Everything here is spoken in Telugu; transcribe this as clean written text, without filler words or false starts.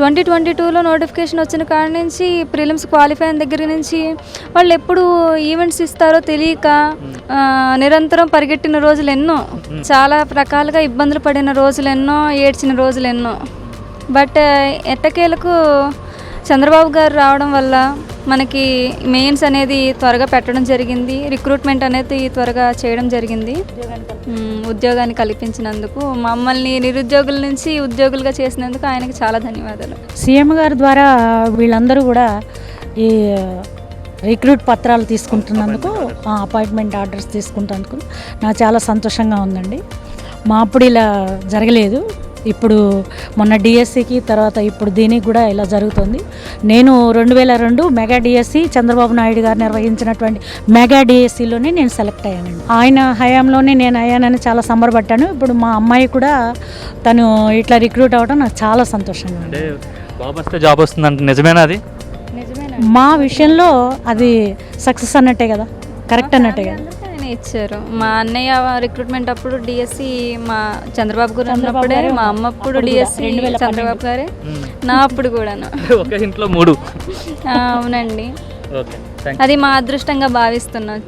2022లో నోటిఫికేషన్ వచ్చిన కాడ నుంచి ప్రిలిమ్స్ క్వాలిఫై అయిన దగ్గర నుంచి వాళ్ళు ఎప్పుడు ఈవెంట్స్ ఇస్తారో తెలియక నిరంతరం పరిగెట్టిన రోజులు ఎన్నో, చాలా రకాలుగా ఇబ్బందులు పడిన రోజులు ఎన్నో, ఏడ్చిన రోజులు ఎన్నో. బట్ ఎట్టకేలకు చంద్రబాబు గారు రావడం వల్ల మనకి మెయిన్స్ అనేది త్వరగా పెట్టడం జరిగింది, రిక్రూట్మెంట్ అనేది త్వరగా చేయడం జరిగింది. ఉద్యోగాన్ని కల్పించినందుకు, మమ్మల్ని నిరుద్యోగుల నుంచి ఉద్యోగులుగా చేసినందుకు ఆయనకి చాలా ధన్యవాదాలు. సీఎం గారి ద్వారా వీళ్ళందరూ కూడా ఈ రిక్రూట్ పత్రాలు తీసుకుంటున్నందుకు, అపాయింట్మెంట్ ఆర్డర్స్ తీసుకుంటున్నందుకు నాకు చాలా సంతోషంగా ఉందండి. మా అప్పుడు ఇలా జరగలేదు. ఇప్పుడు మొన్న డిఎస్సికి తర్వాత ఇప్పుడు దీనికి కూడా ఇలా జరుగుతుంది. నేను 2002 మెగా డిఎస్సి చంద్రబాబు నాయుడు గారు నిర్వహించినటువంటి మెగా డిఎస్సిలోనే నేను సెలెక్ట్ అయ్యానండి. ఆయన హయాంలోనే నేను అయ్యానని చాలా సంబరపడ్డాను. ఇప్పుడు మా అమ్మాయి కూడా తను ఇట్లా రిక్రూట్ అవ్వడం నాకు చాలా సంతోషంగా ఉంది. బాబు వస్తే జాబ్ వస్తుందంటే నిజమేనా? అది మా విషయంలో అది సక్సెస్ అన్నట్టే కదా, కరెక్ట్ అన్నట్టే కదా. ఇచ్చారు. మా అన్నయ్య రిక్రూట్మెంట్ అప్పుడు డిఎస్సి మా చంద్రబాబు గారు అన్నప్పుడే, మా అమ్మ అప్పుడు డిఎస్సి చంద్రబాబు గారే, నా అప్పుడు కూడాను. ఒక ఇంట్లో 3. అవునండి, అది మా అదృష్టంగా భావిస్తున్నాం.